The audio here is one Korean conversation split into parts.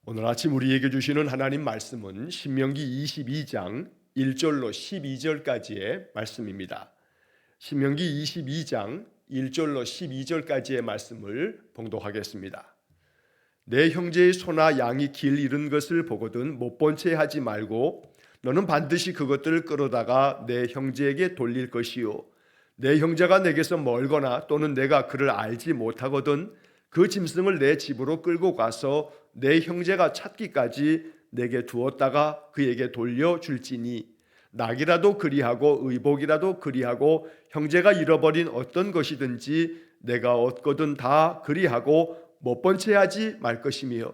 오늘 아침 우리에게 주시는 하나님 말씀은 신명기 22장 1절로 12절까지의 말씀입니다. 신명기 22장 1절로 12절까지의 말씀을 봉독하겠습니다. 내 형제의 소나 양이 길 잃은 것을 보거든 못 본 채 하지 말고 너는 반드시 그것들을 끌어다가 내 형제에게 돌릴 것이요 내 형제가 내게서 멀거나 또는 내가 그를 알지 못하거든 그 짐승을 내 집으로 끌고 가서 내 형제가 찾기까지 내게 두었다가 그에게 돌려줄지니 낙이라도 그리하고 의복이라도 그리하고 형제가 잃어버린 어떤 것이든지 내가 얻거든 다 그리하고 못 본 채 하지 말 것이며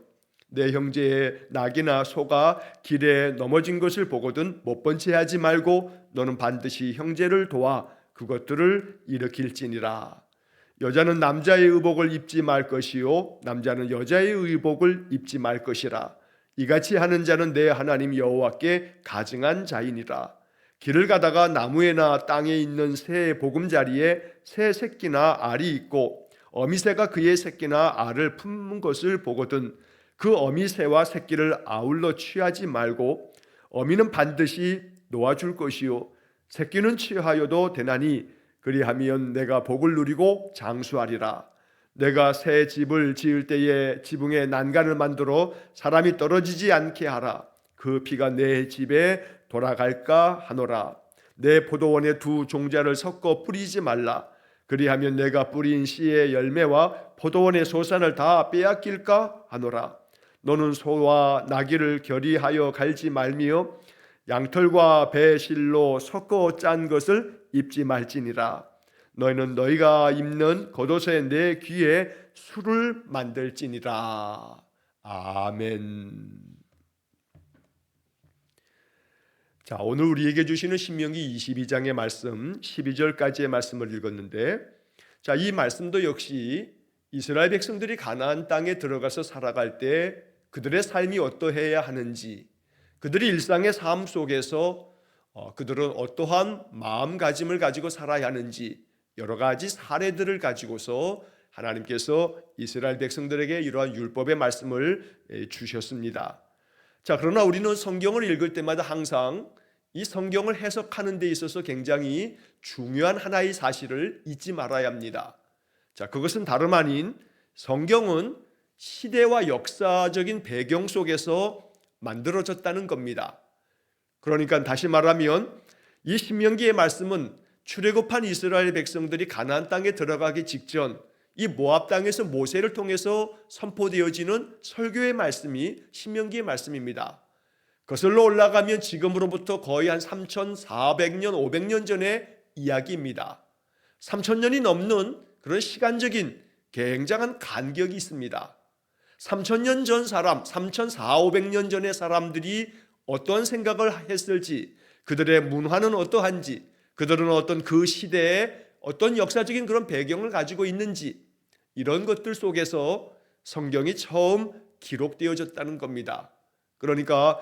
내 형제의 낙이나 소가 길에 넘어진 것을 보거든 못 본 채 하지 말고 너는 반드시 형제를 도와 그것들을 일으킬지니라. 여자는 남자의 의복을 입지 말 것이요 남자는 여자의 의복을 입지 말 것이라. 이같이 하는 자는 내 하나님 여호와께 가증한 자이니라. 길을 가다가 나무에나 땅에 있는 새의 보금자리에 새 새끼나 알이 있고 어미새가 그의 새끼나 알을 품은 것을 보거든 그 어미새와 새끼를 아울러 취하지 말고 어미는 반드시 놓아줄 것이요 새끼는 취하여도 되나니 그리하면 내가 복을 누리고 장수하리라. 내가 새 집을 지을 때에 지붕에 난간을 만들어 사람이 떨어지지 않게 하라. 그 피가 내 집에 돌아갈까 하노라. 내 포도원에 두 종자를 섞어 뿌리지 말라. 그리하면 내가 뿌린 씨의 열매와 포도원의 소산을 다 빼앗길까 하노라. 너는 소와 나귀를 결의하여 갈지 말며 양털과 배실로 섞어 짠 것을 입지 말지니라. 너희는 너희가 입는 겉옷에 내 귀에 술을 만들지니라. 아멘. 자, 오늘 우리에게 주시는 신명기 22장의 말씀 12절까지의 말씀을 읽었는데, 자, 이 말씀도 역시 이스라엘 백성들이 가나안 땅에 들어가서 살아갈 때 그들의 삶이 어떠해야 하는지, 그들이 일상의 삶 속에서 그들은 어떠한 마음가짐을 가지고 살아야 하는지 여러 가지 사례들을 가지고서 하나님께서 이스라엘 백성들에게 이러한 율법의 말씀을 주셨습니다. 자, 그러나 우리는 성경을 읽을 때마다 항상 이 성경을 해석하는 데 있어서 굉장히 중요한 하나의 사실을 잊지 말아야 합니다. 자, 그것은 다름 아닌 성경은 시대와 역사적인 배경 속에서 만들어졌다는 겁니다. 그러니까 다시 말하면 이 신명기의 말씀은 출애굽한 이스라엘 백성들이 가나안 땅에 들어가기 직전 이 모압 땅에서 모세를 통해서 선포되어지는 설교의 말씀이 신명기의 말씀입니다. 거슬러 올라가면 지금으로부터 거의 한 3,400년, 500년 전의 이야기입니다. 3,000년이 넘는 그런 시간적인 굉장한 간격이 있습니다. 3,000년 전 사람, 3,400~500년 전의 사람들이 어떠한 생각을 했을지, 그들의 문화는 어떠한지, 그들은 어떤 그 시대에 어떤 역사적인 그런 배경을 가지고 있는지, 이런 것들 속에서 성경이 처음 기록되어졌다는 겁니다. 그러니까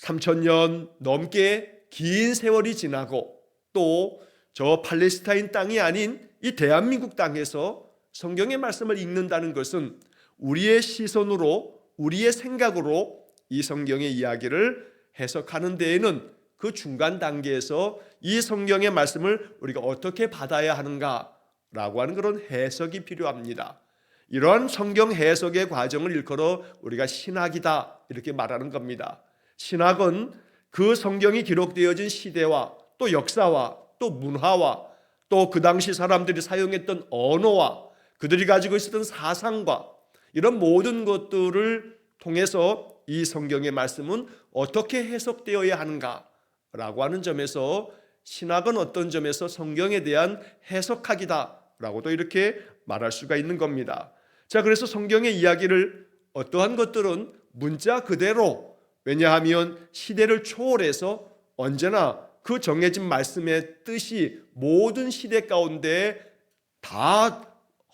3,000년 넘게 긴 세월이 지나고 또 저 팔레스타인 땅이 아닌 이 대한민국 땅에서 성경의 말씀을 읽는다는 것은 우리의 시선으로, 우리의 생각으로 이 성경의 이야기를 해석하는 데에는 그 중간 단계에서 이 성경의 말씀을 우리가 어떻게 받아야 하는가라고 하는 그런 해석이 필요합니다. 이러한 성경 해석의 과정을 일컬어 우리가 신학이다 이렇게 말하는 겁니다. 신학은 그 성경이 기록되어진 시대와 또 역사와 또 문화와 또 그 당시 사람들이 사용했던 언어와 그들이 가지고 있었던 사상과 이런 모든 것들을 통해서 이 성경의 말씀은 어떻게 해석되어야 하는가라고 하는 점에서 신학은 어떤 점에서 성경에 대한 해석학이다라고도 이렇게 말할 수가 있는 겁니다. 자, 그래서 성경의 이야기를 어떠한 것들은 문자 그대로, 왜냐하면 시대를 초월해서 언제나 그 정해진 말씀의 뜻이 모든 시대 가운데 다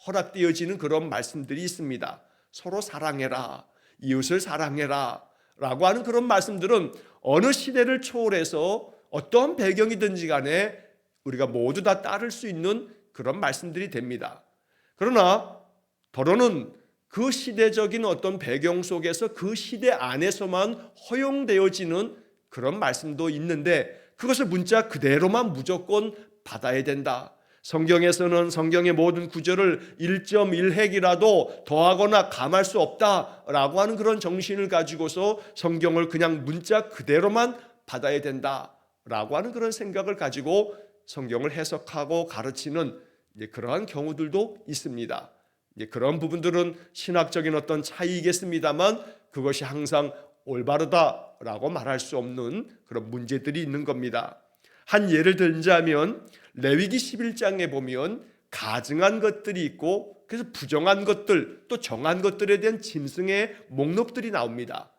허락되어지는 그런 말씀들이 있습니다. 서로 사랑해라, 이웃을 사랑해라 라고 하는 그런 말씀들은 어느 시대를 초월해서 어떠한 배경이든지 간에 우리가 모두 다 따를 수 있는 그런 말씀들이 됩니다. 그러나 더러는 그 시대적인 어떤 배경 속에서 그 시대 안에서만 허용되어지는 그런 말씀도 있는데 그것을 문자 그대로만 무조건 받아야 된다. 성경에서는 성경의 모든 구절을 1.1핵이라도 더하거나 감할 수 없다라고 하는 그런 정신을 가지고서 성경을 그냥 문자 그대로만 받아야 된다라고 하는 그런 생각을 가지고 성경을 해석하고 가르치는 그러한 경우들도 있습니다. 그런 부분들은 신학적인 어떤 차이겠습니다만 그것이 항상 올바르다라고 말할 수 없는 그런 문제들이 있는 겁니다. 한 예를 들자면 레위기 11장에 보면 가증한 것들이 있고 그래서 부정한 것들 또 정한 것들에 대한 짐승의 목록들이 나옵니다.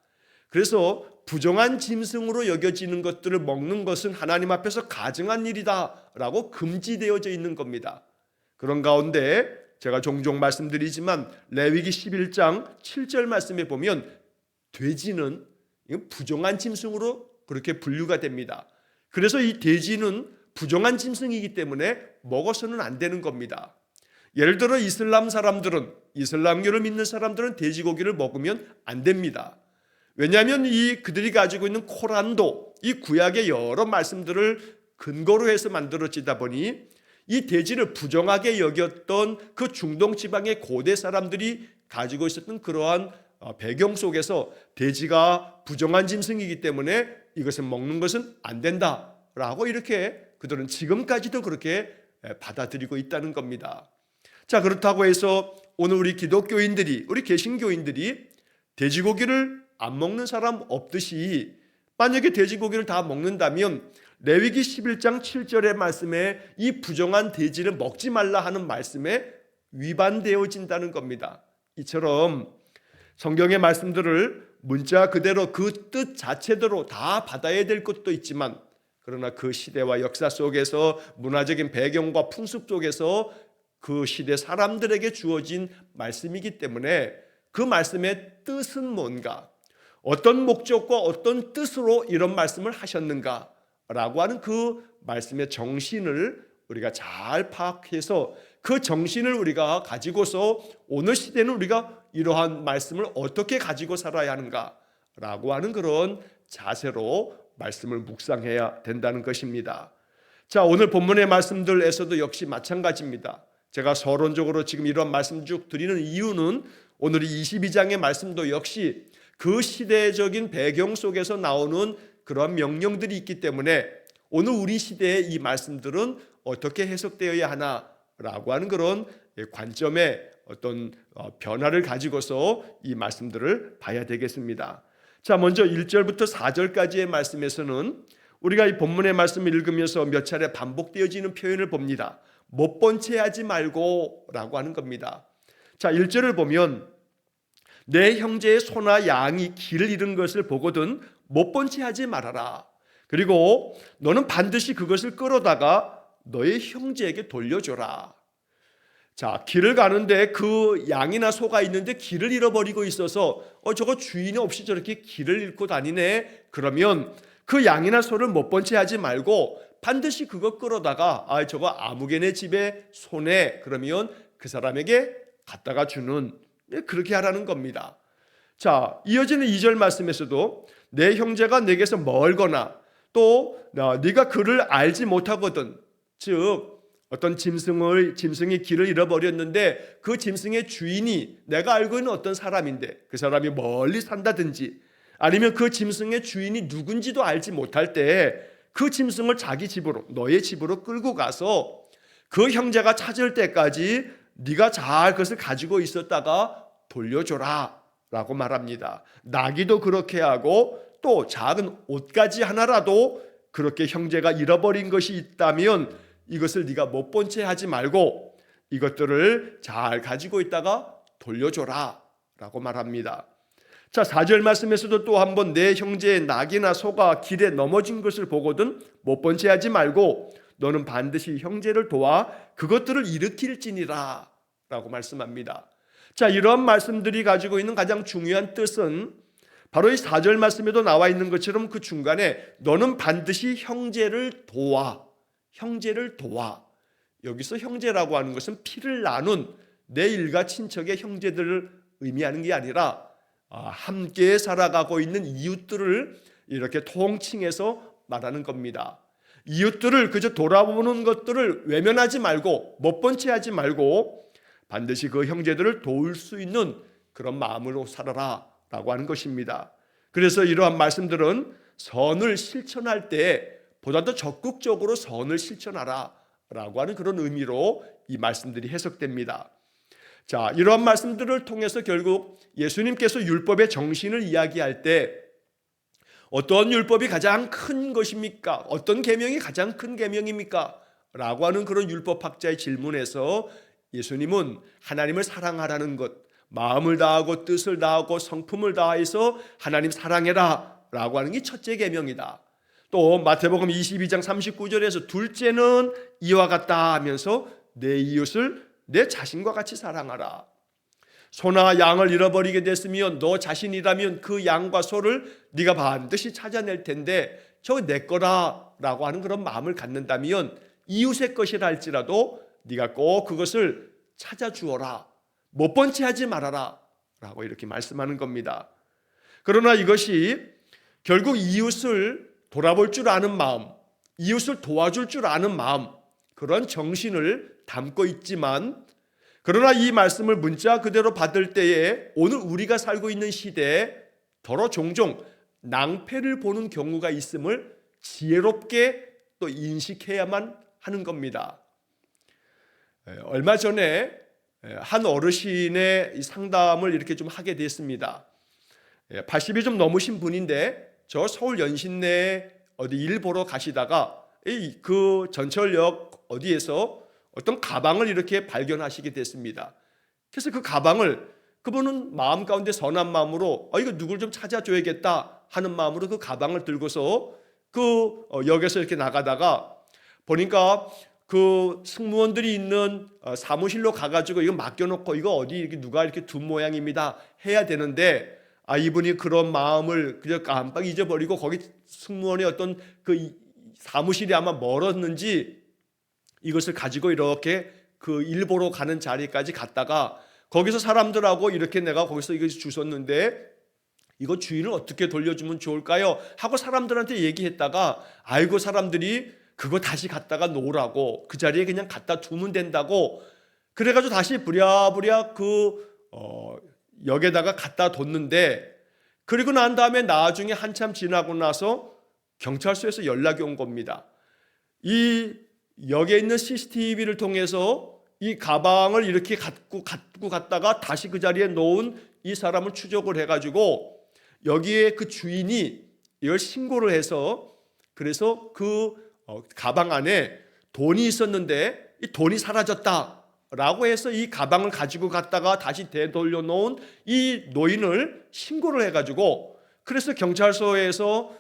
그래서 부정한 짐승으로 여겨지는 것들을 먹는 것은 하나님 앞에서 가증한 일이다라고 금지되어져 있는 겁니다. 그런 가운데 제가 종종 말씀드리지만 레위기 11장 7절 말씀에 보면 돼지는 부정한 짐승으로 그렇게 분류가 됩니다. 그래서 이 돼지는 부정한 짐승이기 때문에 먹어서는 안 되는 겁니다. 예를 들어 이슬람 사람들은 이슬람교를 믿는 사람들은 돼지고기를 먹으면 안 됩니다. 왜냐하면 그들이 가지고 있는 코란도 이 구약의 여러 말씀들을 근거로 해서 만들어지다 보니 이 돼지를 부정하게 여겼던 그 중동 지방의 고대 사람들이 가지고 있었던 그러한 배경 속에서 돼지가 부정한 짐승이기 때문에 이것을 먹는 것은 안 된다라고 이렇게 그들은 지금까지도 그렇게 받아들이고 있다는 겁니다. 자, 그렇다고 해서 오늘 우리 기독교인들이 우리 개신교인들이 돼지고기를 안 먹는 사람 없듯이 만약에 돼지고기를 다 먹는다면 레위기 11장 7절의 말씀에 이 부정한 돼지를 먹지 말라 하는 말씀에 위반되어진다는 겁니다. 이처럼 성경의 말씀들을 문자 그대로 그 뜻 자체대로 다 받아야 될 것도 있지만 그러나 그 시대와 역사 속에서 문화적인 배경과 풍습 속에서 그 시대 사람들에게 주어진 말씀이기 때문에 그 말씀의 뜻은 뭔가 어떤 목적과 어떤 뜻으로 이런 말씀을 하셨는가 라고 하는 그 말씀의 정신을 우리가 잘 파악해서 그 정신을 우리가 가지고서 오늘 시대는 우리가 이러한 말씀을 어떻게 가지고 살아야 하는가 라고 하는 그런 자세로 말씀을 묵상해야 된다는 것입니다. 자, 오늘 본문의 말씀들에서도 역시 마찬가지입니다. 제가 서론적으로 지금 이런 말씀 쭉 드리는 이유는 오늘 이 22장의 말씀도 역시 그 시대적인 배경 속에서 나오는 그런 명령들이 있기 때문에 오늘 우리 시대의 이 말씀들은 어떻게 해석되어야 하나라고 하는 그런 관점의 어떤 변화를 가지고서 이 말씀들을 봐야 되겠습니다. 자, 먼저 1절부터 4절까지의 말씀에서는 우리가 이 본문의 말씀을 읽으면서 몇 차례 반복되어지는 표현을 봅니다. 못 본 채 하지 말고 라고 하는 겁니다. 자, 1절을 보면 내 형제의 소나 양이 길을 잃은 것을 보거든 못 본 채 하지 말아라. 그리고 너는 반드시 그것을 끌어다가 너의 형제에게 돌려줘라. 자, 길을 가는데 그 양이나 소가 있는데 길을 잃어버리고 있어서 저거 주인이 없이 저렇게 길을 잃고 다니네. 그러면 그 양이나 소를 못 본 채 하지 말고 반드시 그거 끌어다가 저거 아무개네 집에 소네. 그러면 그 사람에게 갖다가 주는 그렇게 하라는 겁니다. 자, 이어지는 2절 말씀에서도 내 형제가 내게서 멀거나 또 네가 그를 알지 못하거든. 즉 어떤 짐승이 길을 잃어버렸는데 그 짐승의 주인이 내가 알고 있는 어떤 사람인데 그 사람이 멀리 산다든지 아니면 그 짐승의 주인이 누군지도 알지 못할 때 그 짐승을 자기 집으로 너의 집으로 끌고 가서 그 형제가 찾을 때까지 네가 잘 그것을 가지고 있었다가 돌려줘라 라고 말합니다. 나귀도 그렇게 하고 또 작은 옷가지 하나라도 그렇게 형제가 잃어버린 것이 있다면 이것을 네가 못 본 채 하지 말고 이것들을 잘 가지고 있다가 돌려줘라 라고 말합니다. 자, 4절 말씀에서도 또 한번 내 형제의 낙이나 소가 길에 넘어진 것을 보거든 못 본 채 하지 말고 너는 반드시 형제를 도와 그것들을 일으킬지니라 라고 말씀합니다. 자, 이러한 말씀들이 가지고 있는 가장 중요한 뜻은 바로 이 4절 말씀에도 나와 있는 것처럼 그 중간에 너는 반드시 형제를 도와 여기서 형제라고 하는 것은 피를 나눈 내 일가 친척의 형제들을 의미하는 게 아니라 함께 살아가고 있는 이웃들을 이렇게 통칭해서 말하는 겁니다. 이웃들을 그저 돌아보는 것들을 외면하지 말고 못 본 채 하지 말고 반드시 그 형제들을 도울 수 있는 그런 마음으로 살아라 라고 하는 것입니다. 그래서 이러한 말씀들은 선을 실천할 때 보다 더 적극적으로 선을 실천하라 라고 하는 그런 의미로 이 말씀들이 해석됩니다. 자, 이러한 말씀들을 통해서 결국 예수님께서 율법의 정신을 이야기할 때 어떤 율법이 가장 큰 것입니까? 어떤 계명이 가장 큰 계명입니까? 라고 하는 그런 율법학자의 질문에서 예수님은 하나님을 사랑하라는 것, 마음을 다하고 뜻을 다하고 성품을 다해서 하나님 사랑해라 라고 하는 게 첫째 계명이다. 또 마태복음 22장 39절에서 둘째는 이와 같다 하면서 내 이웃을 내 자신과 같이 사랑하라. 소나 양을 잃어버리게 됐으면 너 자신이라면 그 양과 소를 네가 반드시 찾아낼 텐데 저거 내 거라 라고 하는 그런 마음을 갖는다면 이웃의 것이라 할지라도 네가 꼭 그것을 찾아주어라. 못 본 채 하지 말아라 라고 이렇게 말씀하는 겁니다. 그러나 이것이 결국 이웃을 돌아볼 줄 아는 마음, 이웃을 도와줄 줄 아는 마음, 그런 정신을 담고 있지만 그러나 이 말씀을 문자 그대로 받을 때에 오늘 우리가 살고 있는 시대에 더러 종종 낭패를 보는 경우가 있음을 지혜롭게 또 인식해야만 하는 겁니다. 얼마 전에 한 어르신의 상담을 이렇게 좀 하게 됐습니다. 80이 좀 넘으신 분인데 저 서울 연신내에 어디 일 보러 가시다가 그 전철역 어디에서 어떤 가방을 이렇게 발견하시게 됐습니다. 그래서 그 가방을 그분은 마음 가운데 선한 마음으로 이거 누굴 좀 찾아줘야겠다 하는 마음으로 그 가방을 들고서 그 역에서 이렇게 나가다가 보니까 그 승무원들이 있는 사무실로 가가지고 이거 맡겨놓고 이거 어디 이렇게 누가 이렇게 둔 모양입니다 해야 되는데 이분이 그런 마음을 그저 깜빡 잊어버리고 거기 승무원의 어떤 그 사무실이 아마 멀었는지 이것을 가지고 이렇게 그 일 보러 가는 자리까지 갔다가 거기서 사람들하고 이렇게 내가 거기서 이것을 주웠는데 이거 주인을 어떻게 돌려주면 좋을까요? 하고 사람들한테 얘기했다가 아이고 사람들이 그거 다시 갖다가 놓으라고 그 자리에 그냥 갖다 두면 된다고 그래가지고 다시 부랴부랴 그 역에다가 갖다 뒀는데 그리고 난 다음에 나중에 한참 지나고 나서 경찰서에서 연락이 온 겁니다. 이 역에 있는 CCTV를 통해서 이 가방을 이렇게 갖고 갔다가 다시 그 자리에 놓은 이 사람을 추적을 해가지고 여기에 그 주인이 이걸 신고를 해서 그래서 그 가방 안에 돈이 있었는데 이 돈이 사라졌다라고 해서 이 가방을 가지고 갔다가 다시 되돌려 놓은 이 노인을 신고를 해가지고 그래서 경찰서에서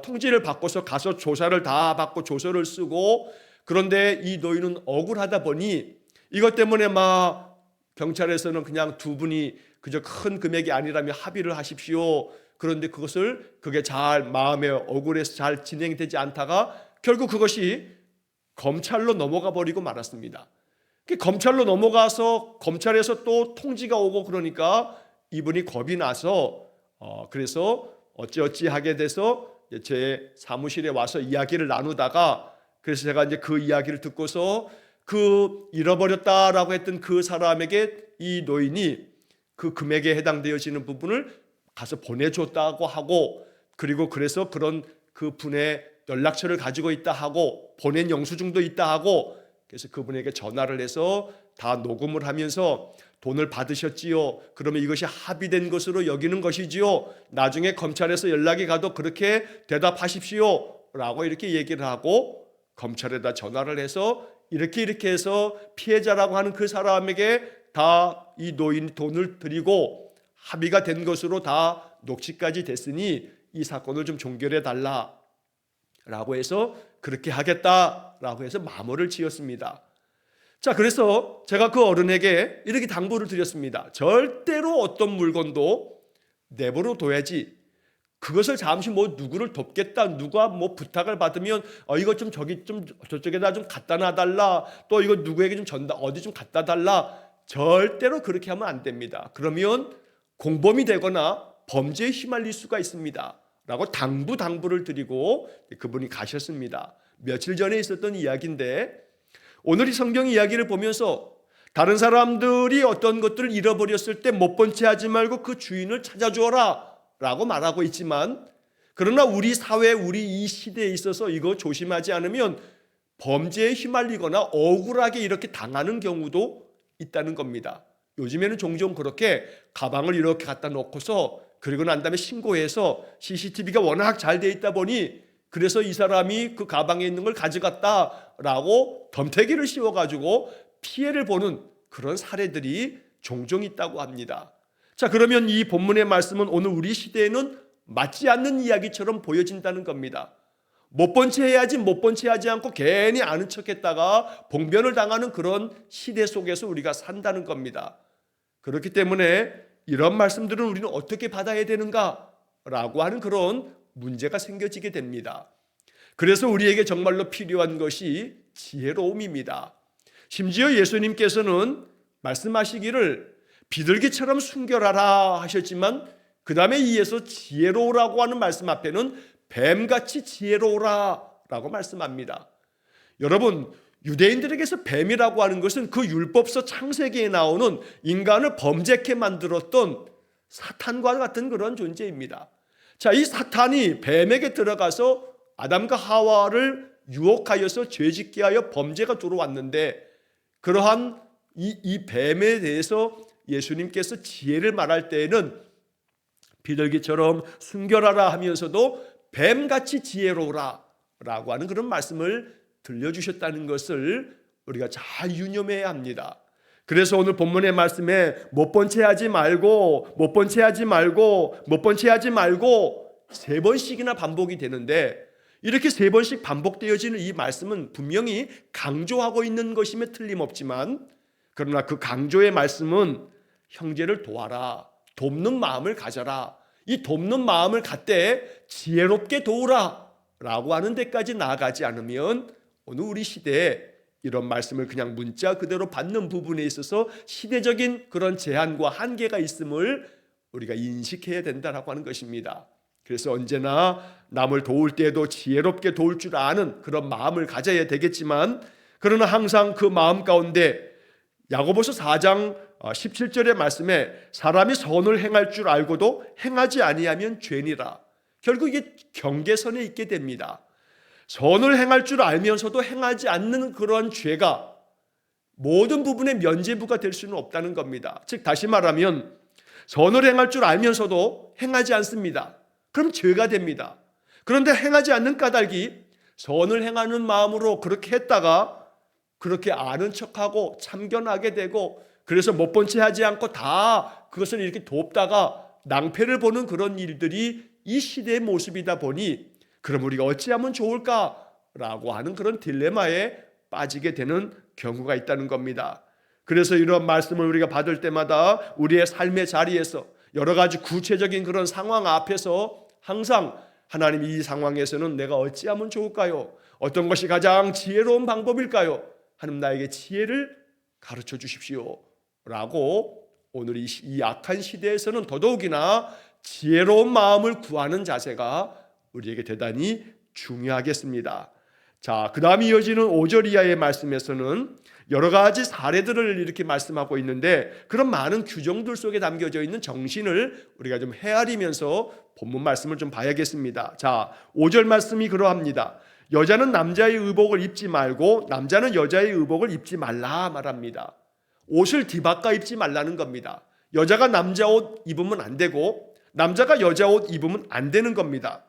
통지를 받고서 가서 조사를 다 받고 조서를 쓰고 그런데 이 노인은 억울하다 보니 이것 때문에 막 경찰에서는 그냥 두 분이 그저 큰 금액이 아니라면 합의를 하십시오. 그런데 그게 잘 마음에 억울해서 잘 진행되지 않다가 결국 그것이 검찰로 넘어가 버리고 말았습니다. 검찰로 넘어가서 검찰에서 또 통지가 오고 그러니까 이분이 겁이 나서 그래서 어찌어찌 하게 돼서 제 사무실에 와서 이야기를 나누다가 그래서 제가 이제 그 이야기를 듣고서 그 잃어버렸다라고 했던 그 사람에게 이 노인이 그 금액에 해당되어지는 부분을 가서 보내줬다고 하고 그리고 그래서 그런 그 분의 연락처를 가지고 있다 하고 보낸 영수증도 있다 하고 그래서 그분에게 전화를 해서 다 녹음을 하면서 돈을 받으셨지요. 그러면 이것이 합의된 것으로 여기는 것이지요. 나중에 검찰에서 연락이 가도 그렇게 대답하십시오. 라고 이렇게 얘기를 하고 검찰에다 전화를 해서 이렇게 해서 피해자라고 하는 그 사람에게 다 이 노인이 돈을 드리고 합의가 된 것으로 다 녹취까지 됐으니 이 사건을 좀 종결해 달라 라고 해서 그렇게 하겠다라고 해서 마무리를 지었습니다. 자, 그래서 제가 그 어른에게 이렇게 당부를 드렸습니다. 절대로 어떤 물건도 내버려 둬야지 그것을 잠시 누구를 돕겠다 누가 부탁을 받으면 이거 좀 저쪽에다 좀 갖다 놔달라 또 이거 누구에게 좀 어디 좀 갖다 달라 절대로 그렇게 하면 안 됩니다. 그러면 공범이 되거나 범죄에 휘말릴 수가 있습니다. 라고 당부를 드리고 그분이 가셨습니다. 며칠 전에 있었던 이야기인데, 오늘 이 성경 이야기를 보면서 다른 사람들이 어떤 것들을 잃어버렸을 때 못 본 채 하지 말고 그 주인을 찾아주어라 라고 말하고 있지만, 그러나 우리 사회, 우리 이 시대에 있어서 이거 조심하지 않으면 범죄에 휘말리거나 억울하게 이렇게 당하는 경우도 있다는 겁니다. 요즘에는 종종 그렇게 가방을 이렇게 갖다 놓고서 그리고 난 다음에 신고해서 CCTV가 워낙 잘 돼 있다 보니 그래서 이 사람이 그 가방에 있는 걸 가져갔다라고 덤태기를 씌워가지고 피해를 보는 그런 사례들이 종종 있다고 합니다. 자, 그러면 이 본문의 말씀은 오늘 우리 시대에는 맞지 않는 이야기처럼 보여진다는 겁니다. 못 본 채 해야지, 못 본 채 하지 않고 괜히 아는 척했다가 봉변을 당하는 그런 시대 속에서 우리가 산다는 겁니다. 그렇기 때문에 이런 말씀들은 우리는 어떻게 받아야 되는가라고 하는 그런 문제가 생겨지게 됩니다. 그래서 우리에게 정말로 필요한 것이 지혜로움입니다. 심지어 예수님께서는 말씀하시기를 비둘기처럼 순결하라 하셨지만 그 다음에 이어서 지혜로우라고 하는 말씀 앞에는 뱀같이 지혜로우라 라고 말씀합니다. 여러분, 유대인들에게서 뱀이라고 하는 것은 그 율법서 창세기에 나오는 인간을 범죄케 만들었던 사탄과 같은 그런 존재입니다. 자, 이 사탄이 뱀에게 들어가서 아담과 하와를 유혹하여서 죄짓게 하여 범죄가 들어왔는데, 그러한 이 뱀에 대해서 예수님께서 지혜를 말할 때에는 비둘기처럼 순결하라 하면서도 뱀같이 지혜로우라 라고 하는 그런 말씀을 들려주셨다는 것을 우리가 잘 유념해야 합니다. 그래서 오늘 본문의 말씀에 못 본 채 하지 말고, 못 본 채 하지 말고, 못 본 채 하지 말고 3번씩이나 반복이 되는데, 이렇게 3번씩 반복되어지는 이 말씀은 분명히 강조하고 있는 것임에 틀림없지만, 그러나 그 강조의 말씀은 형제를 도와라, 돕는 마음을 가져라, 이 돕는 마음을 갖되 지혜롭게 도우라 라고 하는 데까지 나아가지 않으면 오늘 우리 시대에 이런 말씀을 그냥 문자 그대로 받는 부분에 있어서 시대적인 그런 제한과 한계가 있음을 우리가 인식해야 된다라고 하는 것입니다. 그래서 언제나 남을 도울 때에도 지혜롭게 도울 줄 아는 그런 마음을 가져야 되겠지만, 그러나 항상 그 마음 가운데 야고보서 4장 17절의 말씀에 사람이 선을 행할 줄 알고도 행하지 아니하면 죄니라. 결국 이게 경계선에 있게 됩니다. 선을 행할 줄 알면서도 행하지 않는 그러한 죄가 모든 부분에 면죄부가 될 수는 없다는 겁니다. 즉 다시 말하면 선을 행할 줄 알면서도 행하지 않습니다. 그럼 죄가 됩니다. 그런데 행하지 않는 까닭이 선을 행하는 마음으로 그렇게 했다가 그렇게 아는 척하고 참견하게 되고, 그래서 못 본 채 하지 않고 다 그것을 이렇게 돕다가 낭패를 보는 그런 일들이 이 시대의 모습이다 보니, 그럼 우리가 어찌하면 좋을까라고 하는 그런 딜레마에 빠지게 되는 경우가 있다는 겁니다. 그래서 이런 말씀을 우리가 받을 때마다 우리의 삶의 자리에서 여러 가지 구체적인 그런 상황 앞에서 항상 하나님, 이 상황에서는 내가 어찌하면 좋을까요? 어떤 것이 가장 지혜로운 방법일까요? 하나님, 나에게 지혜를 가르쳐 주십시오 라고 오늘 이 악한 시대에서는 더더욱이나 지혜로운 마음을 구하는 자세가 우리에게 대단히 중요하겠습니다. 자, 그 다음 이어지는 5절 이하의 말씀에서는 여러 가지 사례들을 이렇게 말씀하고 있는데, 그런 많은 규정들 속에 담겨져 있는 정신을 우리가 좀 헤아리면서 본문 말씀을 좀 봐야겠습니다. 자, 5절 말씀이 그러합니다. 여자는 남자의 의복을 입지 말고 남자는 여자의 의복을 입지 말라 말합니다. 옷을 뒤바꿔 입지 말라는 겁니다. 여자가 남자 옷 입으면 안 되고 남자가 여자 옷 입으면 안 되는 겁니다.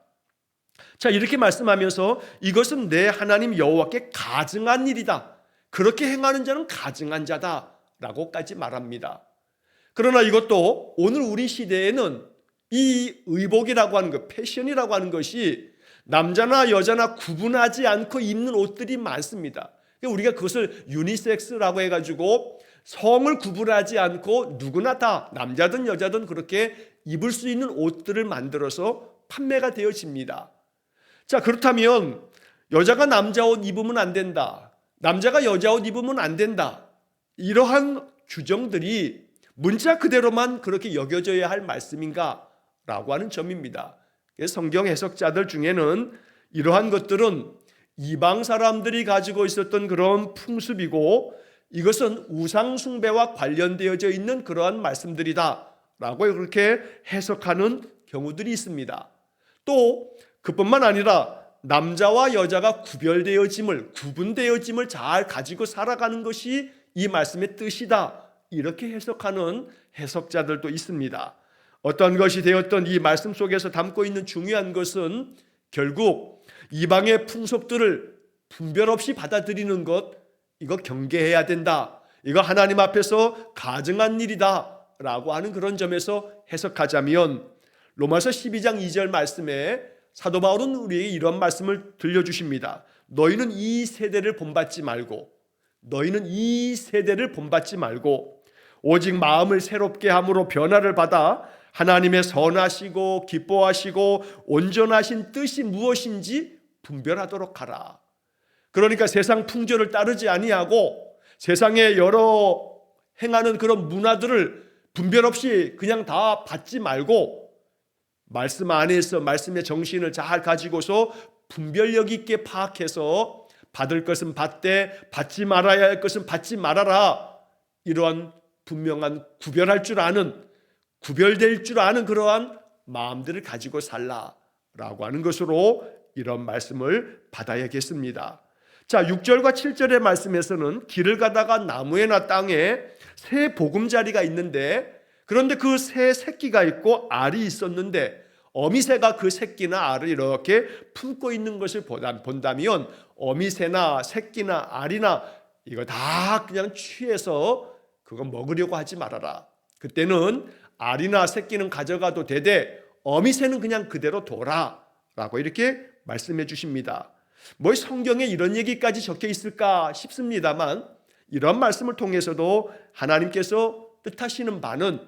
자, 이렇게 말씀하면서 이것은 내 하나님 여호와께 가증한 일이다, 그렇게 행하는 자는 가증한 자다라고까지 말합니다. 그러나 이것도 오늘 우리 시대에는 이 의복이라고 하는 것, 패션이라고 하는 것이 남자나 여자나 구분하지 않고 입는 옷들이 많습니다. 우리가 그것을 유니섹스라고 해가지고 성을 구분하지 않고 누구나 다 남자든 여자든 그렇게 입을 수 있는 옷들을 만들어서 판매가 되어집니다. 자, 그렇다면 여자가 남자 옷 입으면 안 된다, 남자가 여자 옷 입으면 안 된다, 이러한 문자 그대로만 그렇게 여겨져야 할 말씀인가? 라고 하는 점입니다. 성경 해석자들 중에는 이러한 것들은 이방 사람들이 가지고 있었던 그런 풍습이고 이것은 우상 숭배와 관련되어져 있는 그러한 말씀들이다 라고 그렇게 해석하는 경우들이 있습니다. 또 그뿐만 아니라 남자와 여자가 구분되어짐을 잘 가지고 살아가는 것이 이 말씀의 뜻이다 이렇게 해석하는 해석자들도 있습니다. 어떤 것이 되었던 이 말씀 속에서 담고 있는 중요한 것은 결국 이방의 풍속들을 분별 없이 받아들이는 것, 이거 경계해야 된다. 이거 하나님 앞에서 가증한 일이다 라고 하는 그런 점에서 해석하자면 로마서 12장 2절 말씀에 사도 바울은 우리에게 이런 말씀을 들려주십니다. 너희는 이 세대를 본받지 말고 오직 마음을 새롭게 함으로 변화를 받아 하나님의 선하시고 기뻐하시고 온전하신 뜻이 무엇인지 분별하도록 하라. 그러니까 세상 풍조를 따르지 아니하고 세상의 여러 행하는 그런 문화들을 분별 없이 그냥 다 받지 말고 말씀 안에서 말씀의 정신을 잘 가지고서 분별력 있게 파악해서 받을 것은 받되 받지 말아야 할 것은 받지 말아라. 이러한 분명한 구별될 줄 아는 그러한 마음들을 가지고 살라라고 하는 것으로 이런 말씀을 받아야겠습니다. 자, 6절과 7절의 말씀에서는 길을 가다가 나무에나 땅에 새 보금자리가 있는데 그런데 그 새 새끼가 있고 알이 있었는데 어미새가 그 새끼나 알을 이렇게 품고 있는 것을 본다면 어미새나 새끼나 알이나 이거 다 그냥 취해서 그거 먹으려고 하지 말아라. 그때는 알이나 새끼는 가져가도 되되 어미새는 그냥 그대로 둬라 라고 이렇게 말씀해 주십니다. 뭐 성경에 이런 얘기까지 적혀 있을까 싶습니다만 이런 말씀을 통해서도 하나님께서 뜻하시는 바는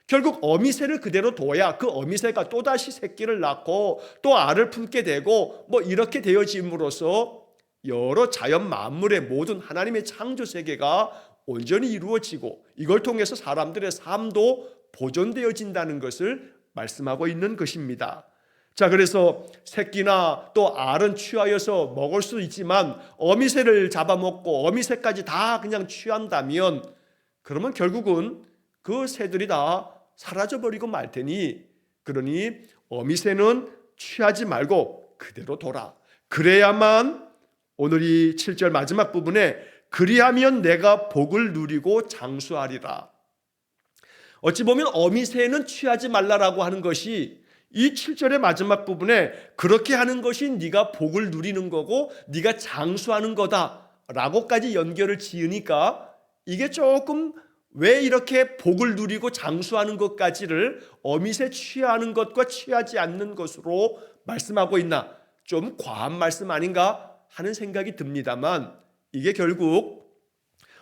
결국 어미새를 그대로 둬야 그 어미새가 또다시 새끼를 낳고 또 알을 품게 되고 뭐 이렇게 되어짐으로써 여러 자연 만물의 모든 하나님의 창조 세계가 온전히 이루어지고 이걸 통해서 사람들의 삶도 보존되어진다는 것을 말씀하고 있는 것입니다. 자, 그래서 새끼나 또 알은 취하여서 먹을 수 있지만 어미새를 잡아먹고 어미새까지 다 그냥 취한다면 그러면 결국은 그 새들이 다 사라져버리고 말 테니 그러니 어미새는 취하지 말고 그대로 둬라. 그래야만 오늘 이 7절 마지막 부분에 그리하면 내가 복을 누리고 장수하리라. 어찌 보면 어미새는 취하지 말라라고 하는 것이 이 7절의 마지막 부분에 그렇게 하는 것이 네가 복을 누리는 거고 네가 장수하는 거다라고까지 연결을 지으니까 이게 조금 왜 이렇게 복을 누리고 장수하는 것까지를 어미새 취하는 것과 취하지 않는 것으로 말씀하고 있나, 좀 과한 말씀 아닌가 하는 생각이 듭니다만 이게 결국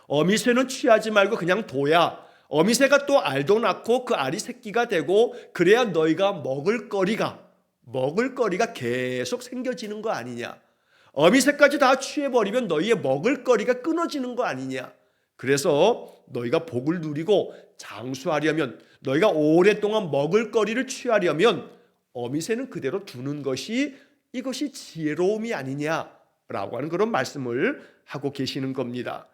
어미새는 취하지 말고 그냥 둬야 어미새가 또 알도 낳고 그 알이 새끼가 되고 그래야 너희가 먹을 거리가 계속 생겨지는 거 아니냐. 어미새까지 다 취해버리면 너희의 먹을 거리가 끊어지는 거 아니냐. 그래서 너희가 복을 누리고 장수하려면, 너희가 오랫동안 먹을 거리를 취하려면 어미새는 그대로 두는 것이 이것이 지혜로움이 아니냐라고 하는 그런 말씀을 하고 계시는 겁니다.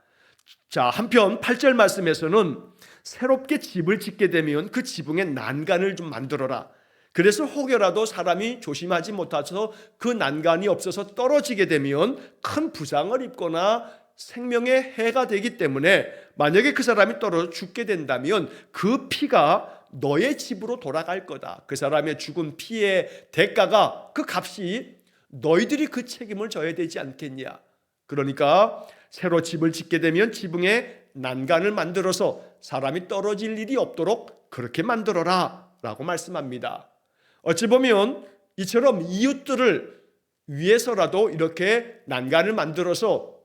자, 한편 8절 말씀에서는 새롭게 집을 짓게 되면 그 지붕에 난간을 좀 만들어라. 그래서 혹여라도 사람이 조심하지 못해서 그 난간이 없어서 떨어지게 되면 큰 부상을 입거나 생명에 해가 되기 때문에 만약에 그 사람이 떨어져 죽게 된다면 그 피가 너의 집으로 돌아갈 거다. 그 사람의 죽은 피의 대가가, 그 값이 너희들이 그 책임을 져야 되지 않겠냐. 그러니까 새로 집을 짓게 되면 지붕에 난간을 만들어서 사람이 떨어질 일이 없도록 그렇게 만들어라 라고 말씀합니다. 어찌 보면 이처럼 이웃들을 위해서라도 이렇게 난간을 만들어서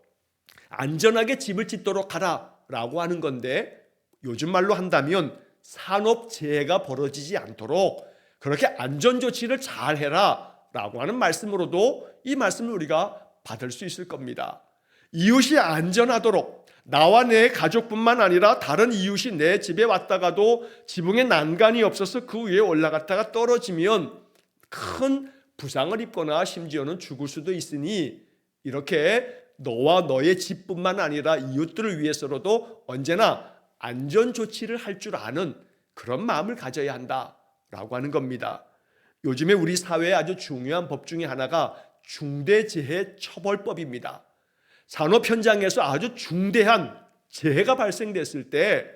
안전하게 집을 짓도록 하라 라고 하는 건데, 요즘 말로 한다면 산업재해가 벌어지지 않도록 그렇게 안전조치를 잘 해라 라고 하는 말씀으로도 이 말씀을 우리가 받을 수 있을 겁니다. 이웃이 안전하도록, 나와 내 가족뿐만 아니라 다른 이웃이 내 집에 왔다가도 지붕에 난간이 없어서 그 위에 올라갔다가 떨어지면 큰 부상을 입거나 심지어는 죽을 수도 있으니 이렇게 너와 너의 집뿐만 아니라 이웃들을 위해서라도 언제나 안전 조치를 할 줄 아는 그런 마음을 가져야 한다라고 하는 겁니다. 요즘에 우리 사회에 아주 중요한 법 중에 하나가 중대재해처벌법입니다. 산업 현장에서 아주 중대한 재해가 발생됐을 때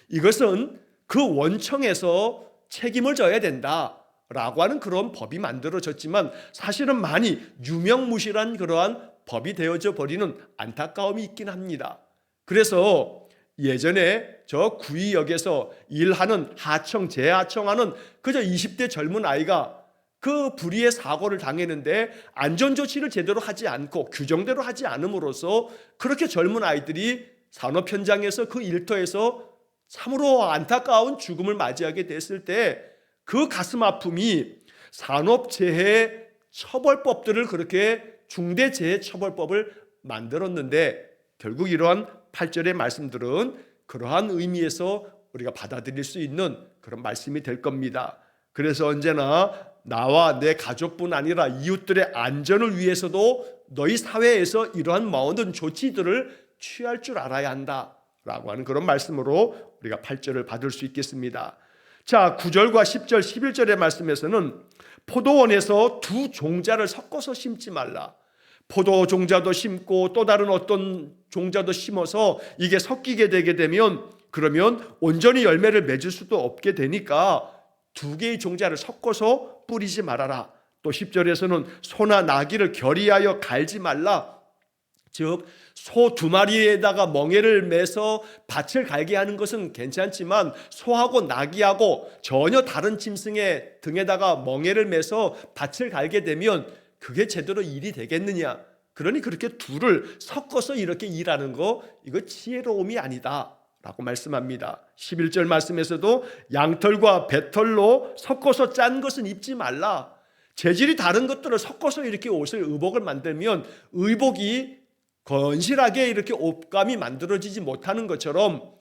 이것은 그 원청에서 책임을 져야 된다라고 하는 그런 법이 만들어졌지만 사실은 많이 유명무실한 그러한 법이 되어져 버리는 안타까움이 있긴 합니다. 그래서 예전에 저 구의역에서 일하는 하청, 재하청하는 그저 20대 젊은 아이가 그 불의의 사고를 당했는데 안전조치를 제대로 하지 않고 규정대로 하지 않음으로써 그렇게 젊은 아이들이 산업 현장에서 그 일터에서 참으로 안타까운 죽음을 맞이하게 됐을 때 그 가슴 아픔이 산업재해처벌법들을 그렇게 중대재해처벌법을 만들었는데 결국 이러한 8절의 말씀들은 그러한 의미에서 우리가 받아들일 수 있는 그런 말씀이 될 겁니다. 그래서 언제나 나와 내 가족뿐 아니라 이웃들의 안전을 위해서도 너희 사회에서 이러한 모든 조치들을 취할 줄 알아야 한다라고 하는 그런 말씀으로 우리가 8절을 받을 수 있겠습니다. 자, 9절과 10절, 11절의 말씀에서는 포도원에서 두 종자를 섞어서 심지 말라. 포도 종자도 심고 또 다른 어떤 종자도 심어서 이게 섞이게 되게 되면 그러면 온전히 열매를 맺을 수도 없게 되니까 두 개의 종자를 섞어서 뿌리지 말아라. 또 10절에서는 소나 나귀를 결의하여 갈지 말라. 즉 소 두 마리에다가 멍에를 매서 밭을 갈게 하는 것은 괜찮지만 소하고 나귀하고 전혀 다른 짐승의 등에다가 멍에를 매서 밭을 갈게 되면 그게 제대로 일이 되겠느냐. 그러니 그렇게 둘을 섞어서 이렇게 일하는 거 이거 지혜로움이 아니다 라고 말씀합니다. 11절 말씀에서도 양털과 배털로 섞어서 짠 것은 입지 말라. 재질이 다른 것들을 섞어서 이렇게 옷을 의복을 만들면 의복이 건실하게 이렇게 옷감이 만들어지지 못하는 것처럼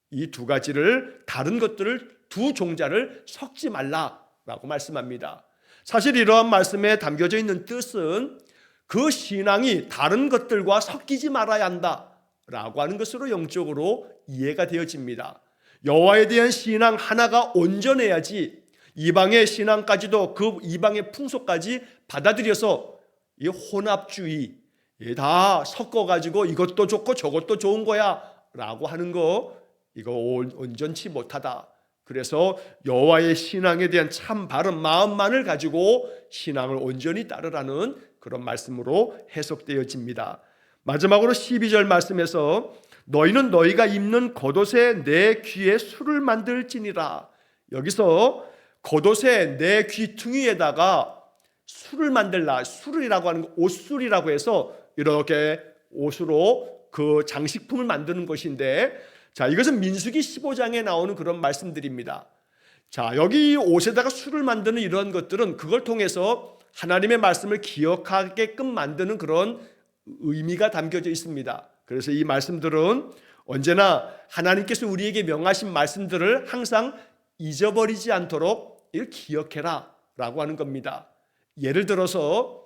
이 두 가지를 다른 것들을 두 종자를 섞지 말라라고 말씀합니다. 사실 이러한 말씀에 담겨져 있는 뜻은 그 신앙이 다른 것들과 섞이지 말아야 한다라고 하는 것으로 영적으로 이해가 되어집니다. 여호와에 대한 신앙 하나가 온전해야지 이방의 신앙까지도 그 이방의 풍속까지 받아들여서 이 혼합주의 다 섞어가지고 이것도 좋고 저것도 좋은 거야 라고 하는 거 이거 온전치 못하다. 그래서 여호와의 신앙에 대한 참 바른 마음만을 가지고 신앙을 온전히 따르라는 그런 말씀으로 해석되어집니다. 마지막으로 12절 말씀에서 너희는 너희가 입는 겉옷에 내 귀에 술을 만들지니라. 여기서 겉옷에 내 귀퉁이에다가 술을 만들라. 술이라고 하는 거 옷술이라고 해서 이렇게 옷으로 그 장식품을 만드는 것인데 자, 이것은 민수기 15장에 나오는 그런 말씀들입니다. 자, 여기 옷에다가 술을 만드는 이런 것들은 그걸 통해서 하나님의 말씀을 기억하게끔 만드는 그런 의미가 담겨져 있습니다. 그래서 이 말씀들은 언제나 하나님께서 우리에게 명하신 말씀들을 항상 잊어버리지 않도록 이걸 기억해라 라고 하는 겁니다. 예를 들어서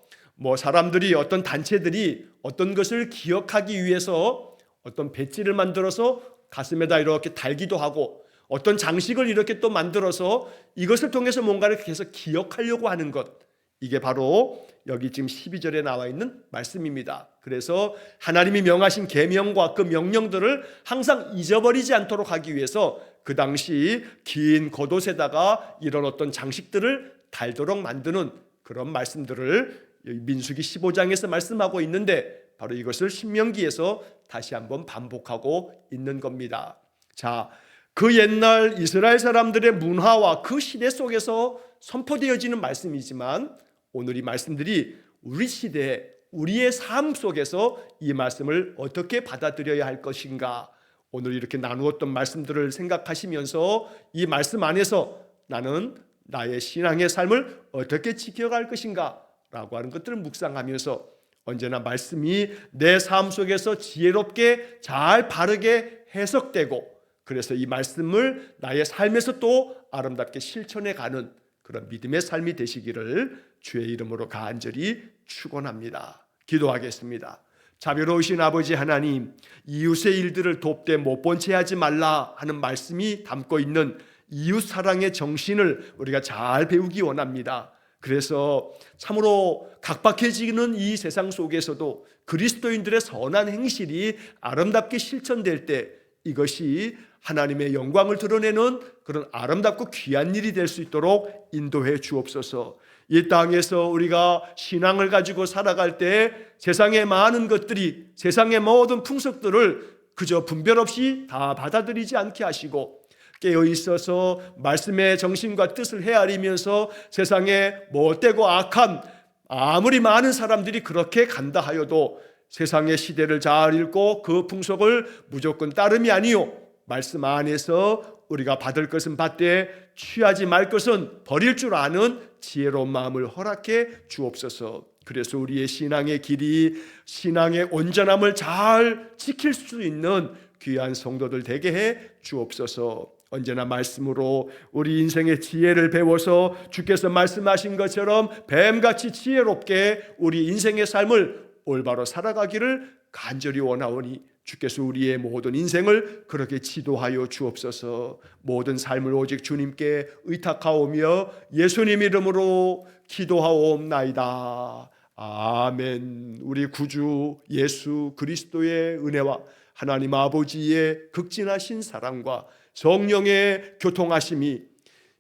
사람들이 어떤 단체들이 어떤 것을 기억하기 위해서 어떤 배지를 만들어서 가슴에다 이렇게 달기도 하고 어떤 장식을 이렇게 또 만들어서 이것을 통해서 뭔가를 계속 기억하려고 하는 것, 이게 바로 여기 지금 12절에 나와 있는 말씀입니다. 그래서 하나님이 명하신 계명과 그 명령들을 항상 잊어버리지 않도록 하기 위해서 그 당시 긴 겉옷에다가 이런 어떤 장식들을 달도록 만드는 그런 말씀들을 민수기 15장에서 말씀하고 있는데 바로 이것을 신명기에서 다시 한번 반복하고 있는 겁니다. 자, 그 옛날 이스라엘 사람들의 문화와 그 시대 속에서 선포되어지는 말씀이지만 오늘 이 말씀들이 우리 시대에 우리의 삶 속에서 이 말씀을 어떻게 받아들여야 할 것인가, 오늘 이렇게 나누었던 말씀들을 생각하시면서 이 말씀 안에서 나는 나의 신앙의 삶을 어떻게 지켜갈 것인가 라고 하는 것들을 묵상하면서 언제나 말씀이 내 삶 속에서 지혜롭게 잘 바르게 해석되고, 그래서 이 말씀을 나의 삶에서 또 아름답게 실천해 가는 그런 믿음의 삶이 되시기를 주의 이름으로 간절히 축원합니다. 기도하겠습니다. 자비로우신 아버지 하나님, 이웃의 일들을 돕되 못 본 채 하지 말라 하는 말씀이 담고 있는 이웃 사랑의 정신을 우리가 잘 배우기 원합니다. 그래서 참으로 각박해지는 이 세상 속에서도 그리스도인들의 선한 행실이 아름답게 실천될 때 이것이 하나님의 영광을 드러내는 그런 아름답고 귀한 일이 될 수 있도록 인도해 주옵소서. 이 땅에서 우리가 신앙을 가지고 살아갈 때 세상의 많은 것들이, 세상의 모든 풍속들을 그저 분별 없이 다 받아들이지 않게 하시고, 깨어 있어서 말씀의 정신과 뜻을 헤아리면서 세상에 못되고 악한 아무리 많은 사람들이 그렇게 간다 하여도 세상의 시대를 잘 읽고 그 풍속을 무조건 따름이 아니요, 말씀 안에서 우리가 받을 것은 받되 취하지 말 것은 버릴 줄 아는 지혜로운 마음을 허락해 주옵소서. 그래서 우리의 신앙의 길이, 신앙의 온전함을 잘 지킬 수 있는 귀한 성도들 되게 해 주옵소서. 언제나 말씀으로 우리 인생의 지혜를 배워서 주께서 말씀하신 것처럼 뱀같이 지혜롭게 우리 인생의 삶을 올바로 살아가기를 간절히 원하오니 주께서 우리의 모든 인생을 그렇게 지도하여 주옵소서. 모든 삶을 오직 주님께 의탁하오며 예수님 이름으로 기도하옵나이다. 아멘. 우리 구주 예수 그리스도의 은혜와 하나님 아버지의 극진하신 사랑과 성령의 교통하심이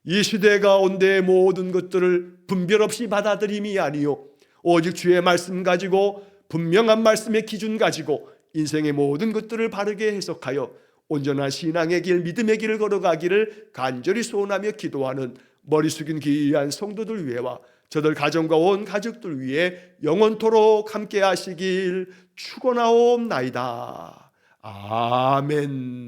이 시대 가운데 모든 것들을 분별 없이 받아들임이 아니요, 오직 주의 말씀 가지고, 분명한 말씀의 기준 가지고 인생의 모든 것들을 바르게 해석하여 온전한 신앙의 길, 믿음의 길을 걸어가기를 간절히 소원하며 기도하는 머리 숙인 귀한 성도들 위해와 저들 가정과 온 가족들 위해 영원토록 함께 하시길 축원하옵나이다. 아멘.